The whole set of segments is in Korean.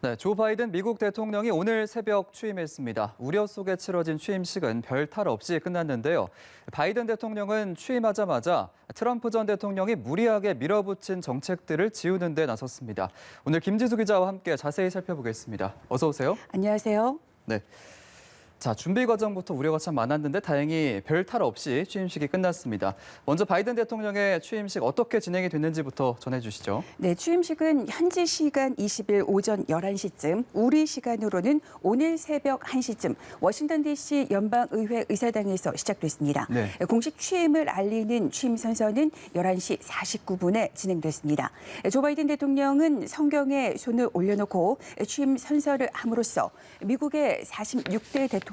네, 조 바이든 미국 대통령이 오늘 새벽 취임했습니다. 우려 속에 치러진 취임식은 별 탈 없이 끝났는데요. 바이든 대통령은 취임하자마자 트럼프 전 대통령이 무리하게 밀어붙인 정책들을 지우는 데 나섰습니다. 오늘 김지수 기자와 함께 자세히 살펴보겠습니다. 어서 오세요. 안녕하세요. 네. 자, 준비 과정부터 우려가 참 많았는데 다행히 별 탈 없이 취임식이 끝났습니다. 먼저 바이든 대통령의 취임식 어떻게 진행이 됐는지부터 전해주시죠. 네, 취임식은 현지 시간 20일 오전 11시쯤, 우리 시간으로는 오늘 새벽 1시쯤 워싱턴 DC 연방의회 의사당에서 시작됐습니다. 네. 공식 취임을 알리는 취임 선서는 11시 49분에 진행됐습니다. 조 바이든 대통령은 성경에 손을 올려놓고 취임 선서를 함으로써 미국의 46대 대통령에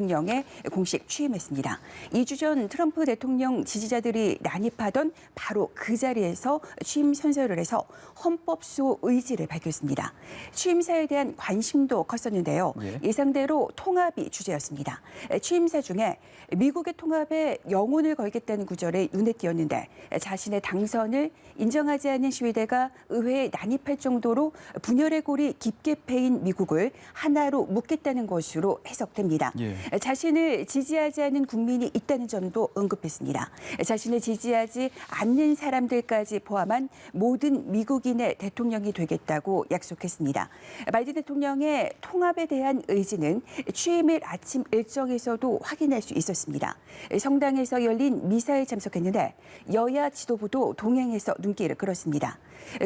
공식 취임했습니다. 2주 전 트럼프 대통령 지지자들이 난입하던 바로 그 자리에서 취임 선서를 해서 헌법소 의지를 밝혔습니다. 취임사에 대한 관심도 컸었는데요. 예상대로 통합이 주제였습니다. 취임사 중에 미국의 통합에 영혼을 걸겠다는 구절이 눈에 띄었는데 자신의 당선을 인정하지 않는 시위대가 의회에 난입할 정도로 분열의 골이 깊게 패인 미국을 하나로 묶겠다는 것으로 해석됩니다. 자신을 지지하지 않는 국민이 있다는 점도 언급했습니다. 자신을 지지하지 않는 사람들까지 포함한 모든 미국인의 대통령이 되겠다고 약속했습니다. 바이든 대통령의 통합에 대한 의지는 취임일 아침 일정에서도 확인할 수 있었습니다. 성당에서 열린 미사에 참석했는데 여야 지도부도 동행해서 눈길을 끌었습니다.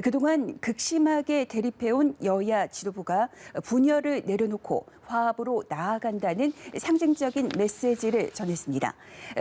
그동안 극심하게 대립해온 여야 지도부가 분열을 내려놓고 화합으로 나아간다는 상징적인 메시지를 전했습니다.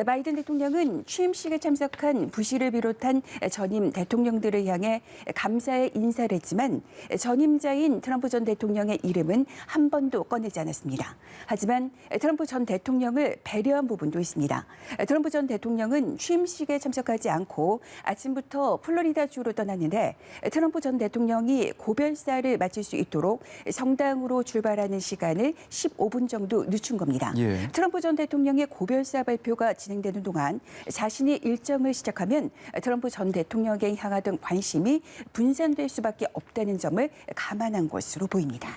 바이든 대통령은 취임식에 참석한 부시를 비롯한 전임 대통령들을 향해 감사의 인사를 했지만 전임자인 트럼프 전 대통령의 이름은 한 번도 꺼내지 않았습니다. 하지만 트럼프 전 대통령을 배려한 부분도 있습니다. 트럼프 전 대통령은 취임식에 참석하지 않고 아침부터 플로리다주로 떠났는데 트럼프 전 대통령이 고별사를 마칠 수 있도록 성당으로 출발하는 시간을 15분 정도 늦춘 겁니다. 트럼프 전 대통령의 고별사 발표가 진행되는 동안 자신이 일정을 시작하면 트럼프 전 대통령에 향하던 관심이 분산될 수밖에 없다는 점을 감안한 것으로 보입니다.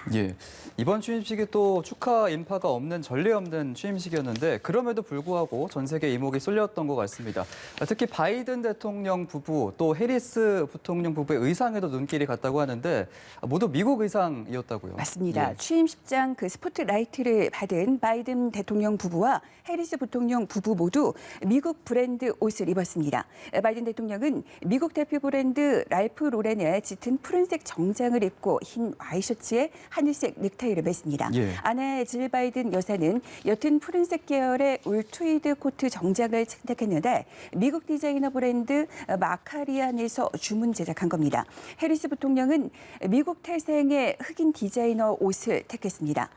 이번 취임식이 또 축하 인파가 없는 전례 없는 취임식이었는데 그럼에도 불구하고 전 세계 이목이 쏠렸던 것 같습니다. 특히 바이든 대통령 부부 또 해리스 부통령 부부의 의상에도 눈길이 갔다고 하는데 모두 미국 의상이었다고요. 맞습니다. 취임식장 그 스포트라이트를 받은 바이든 대통령 부부와 해리스 부통령 부부 모두 미국 브랜드 옷을 입었습니다. 바이든 대통령은 미국 대표 브랜드 랄프 로렌의 짙은 푸른색 정장을 입고 흰 와이셔츠에 하늘색 넥타이를 맸습니다. 아내 질 바이든 여사는 옅은 푸른색 계열의 울 트위드 코트 정장을 선택했는데 미국 디자이너 브랜드 마카리안에서 주문 제작한 겁니다. 해리스 부통령은 미국 태생의 흑인 디자이너 옷을 택했습니다.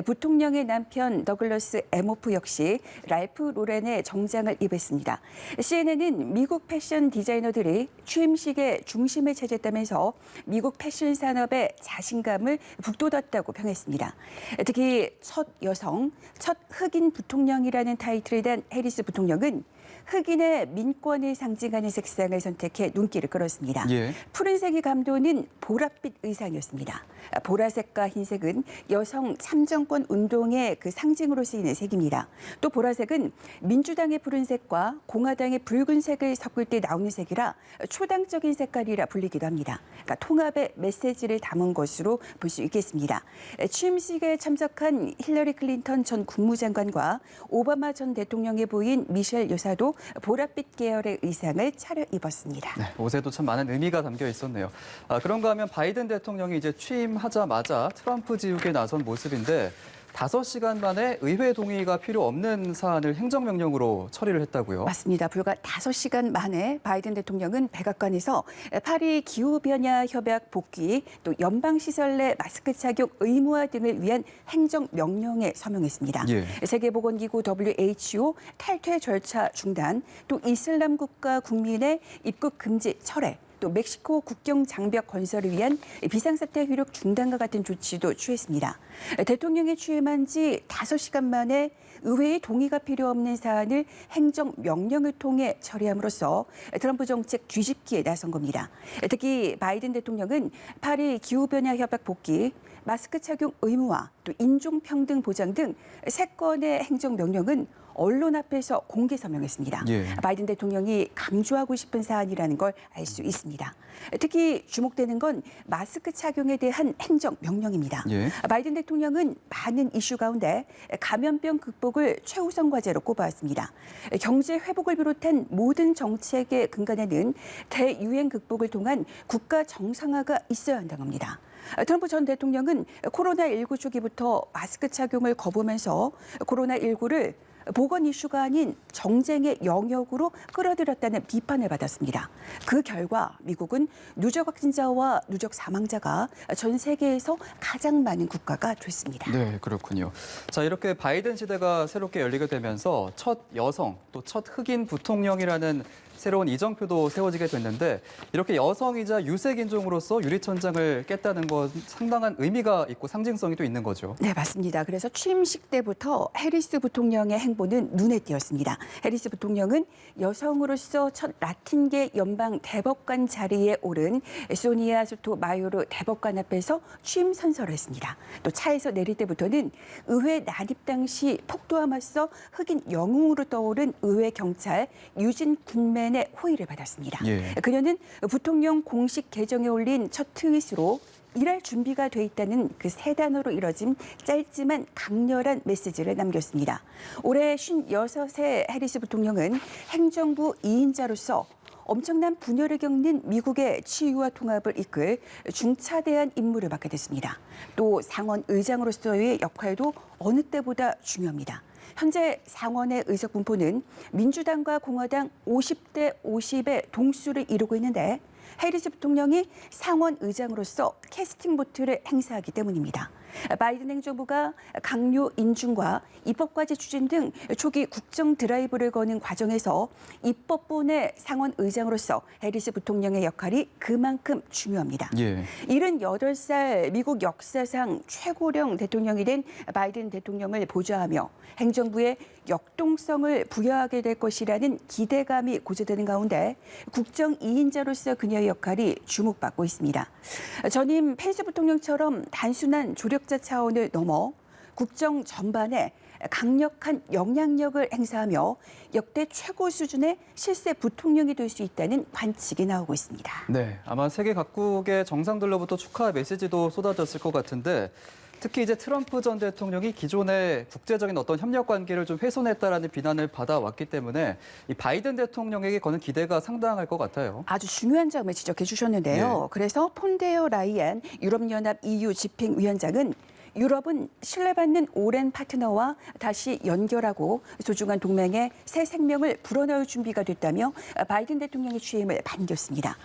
부통령의 남편 더글러스 에모프 역시 랄프 로렌의 정장을 입었습니다. CNN은 미국 패션 디자이너들이 취임식의 중심을 차지했다면서 미국 패션 산업의 자신감을 북돋았다고 평했습니다. 특히 첫 여성, 첫 흑인 부통령이라는 타이틀에 대한 해리스 부통령은 흑인의 민권을 상징하는 색상을 선택해 눈길을 끌었습니다. 푸른색이 감도는 보랏빛 의상이었습니다. 보라색과 흰색은 여성 참정권 운동의 그 상징으로 쓰이는 색입니다. 또 보라색은 민주당의 푸른색과 공화당의 붉은색을 섞을 때 나오는 색이라 초당적인 색깔이라 불리기도 합니다. 그러니까 통합의 메시지를 담은 것으로 볼 수 있겠습니다. 취임식에 참석한 힐러리 클린턴 전 국무장관과 오바마 전 대통령의 부인 미셸 여사도 보랏빛 계열의 의상을 차려입었습니다. 옷에도 참 많은 의미가 담겨 있었네요. 그런가 하면 바이든 대통령이 이제 취임하자마자 트럼프 지우개에 나선 모습인데 5시간 만에 의회 동의가 필요 없는 사안을 행정명령으로 처리를 했다고요? 맞습니다. 불과 5시간 만에 바이든 대통령은 백악관에서 파리 기후변화 협약 복귀, 또 연방시설 내 마스크 착용 의무화 등을 위한 행정명령에 서명했습니다. 세계보건기구 WHO 탈퇴 절차 중단, 또 이슬람 국가 국민의 입국 금지 철회, 또 멕시코 국경 장벽 건설을 위한 비상사태 효력 중단과 같은 조치도 취했습니다. 대통령이 취임한 지 5시간 만에 의회의 동의가 필요 없는 사안을 행정명령을 통해 처리함으로써 트럼프 정책 뒤집기에 나선 겁니다. 특히 바이든 대통령은 파리 기후변화 협약 복귀, 마스크 착용 의무화, 또 인종평등 보장 등 3건의 행정명령은 언론 앞에서 공개 서명했습니다. 예. 바이든 대통령이 강조하고 싶은 사안이라는 걸 알 수 있습니다. 특히 주목되는 건 마스크 착용에 대한 행정명령입니다. 예. 바이든 대통령은 많은 이슈 가운데 감염병 극복을 최우선 과제로 꼽아왔습니다. 경제 회복을 비롯한 모든 정책의 근간에는 대유행 극복을 통한 국가 정상화가 있어야 한다고 합니다. 트럼프 전 대통령은 코로나19 초기부터 마스크 착용을 거부하면서 코로나19를 보건 이슈가 아닌 정쟁의 영역으로 끌어들였다는 비판을 받았습니다. 그 결과 미국은 누적 확진자와 누적 사망자가 전 세계에서 가장 많은 국가가 됐습니다. 네, 그렇군요. 자, 이렇게 바이든 시대가 새롭게 열리게 되면서 첫 여성, 또 첫 흑인 부통령이라는 새로운 이정표도 세워지게 됐는데 이렇게 여성이자 유색인종으로서 유리천장을 깼다는 건 상당한 의미가 있고 상징성이 또 있는 거죠. 네, 맞습니다. 그래서 취임식 때부터 해리스 부통령의 행보는 눈에 띄었습니다. 해리스 부통령은 여성으로서 첫 라틴계 연방 대법관 자리에 오른 소니아 소토마요르 대법관 앞에서 취임 선서를 했습니다. 또 차에서 내릴 때부터는 의회 난입 당시 폭도와 맞서 흑인 영웅으로 떠오른 의회 경찰 유진 굿맨의 호의를 받았습니다. 예. 그녀는 부통령 공식 계정에 올린 첫 트윗으로 일할 준비가 돼 있다는 그 3단어로 이뤄진 짧지만 강렬한 메시지를 남겼습니다. 올해 56세 해리스 부통령은 행정부 2인자로서 엄청난 분열을 겪는 미국의 치유와 통합을 이끌 중차대한 임무를 맡게 됐습니다. 또 상원 의장으로서의 역할도 어느 때보다 중요합니다. 현재 상원의 의석 분포는 민주당과 공화당 50대 50의 동수를 이루고 있는데 해리스 부통령이 상원 의장으로서 캐스팅 보트를 행사하기 때문입니다. 바이든 행정부가 강요 인준과 입법과제 추진 등 초기 국정 드라이브를 거는 과정에서 입법본의 상원 의장으로서 해리스 부통령의 역할이 그만큼 중요합니다. 예. 78살 미국 역사상 최고령 대통령이 된 바이든 대통령을 보좌하며 행정부에 역동성을 부여하게 될 것이라는 기대감이 고조되는 가운데 국정 2인자로서 그녀의 역할이 주목받고 있습니다. 전임 펜스 부통령처럼 단순한 조력자 차원을 넘어 국정 전반에 강력한 영향력을 행사하며 역대 최고 수준의 실세 부통령이 될 수 있다는 관측이 나오고 있습니다. 네, 아마 세계 각국의 정상들로부터 축하 메시지도 쏟아졌을 것 같은데 특히 이제 트럼프 전 대통령이 기존의 국제적인 어떤 협력 관계를 좀 훼손했다라는 비난을 받아왔기 때문에 이 바이든 대통령에게 거는 기대가 상당할 것 같아요. 아주 중요한 점을 지적해 주셨는데요. 예. 그래서 폰데어 라이엔 유럽연합 EU 집행위원장은 유럽은 신뢰받는 오랜 파트너와 다시 연결하고 소중한 동맹에 새 생명을 불어넣을 준비가 됐다며 바이든 대통령의 취임을 반겼습니다.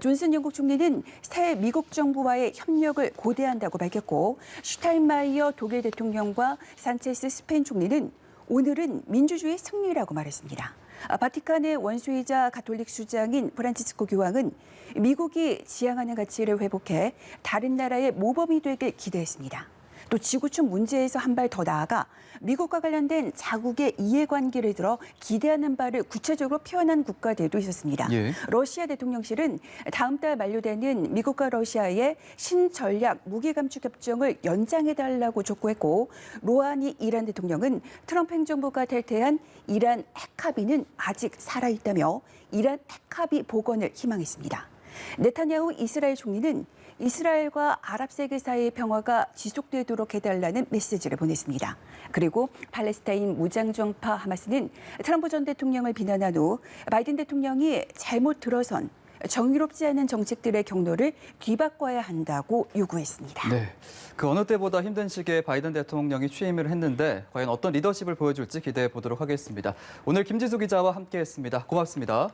존슨 영국 총리는 새 미국 정부와의 협력을 고대한다고 밝혔고 슈타인마이어 독일 대통령과 산체스 스페인 총리는 오늘은 민주주의 승리라고 말했습니다. 바티칸의 원수이자 가톨릭 수장인 프란치스코 교황은 미국이 지향하는 가치를 회복해 다른 나라의 모범이 되길 기대했습니다. 또 지구촌 문제에서 한 발 더 나아가 미국과 관련된 자국의 이해관계를 들어 기대하는 바를 구체적으로 표현한 국가들도 있었습니다. 예. 러시아 대통령실은 다음 달 만료되는 미국과 러시아의 신전략 무기감축협정을 연장해달라고 촉구했고 로하니 이란 대통령은 트럼프 행정부가 탈퇴한 이란 핵합의는 아직 살아있다며 이란 핵합의 복원을 희망했습니다. 네타냐후 이스라엘 총리는 이스라엘과 아랍 세계 사이의 평화가 지속되도록 해달라는 메시지를 보냈습니다. 그리고 팔레스타인 무장정파 하마스는 트럼프 전 대통령을 비난한 후 바이든 대통령이 잘못 들어선 정의롭지 않은 정책들의 경로를 뒤바꿔야 한다고 요구했습니다. 네, 그 어느 때보다 힘든 시기에 바이든 대통령이 취임을 했는데 과연 어떤 리더십을 보여줄지 기대해 보도록 하겠습니다. 오늘 김지수 기자와 함께했습니다. 고맙습니다.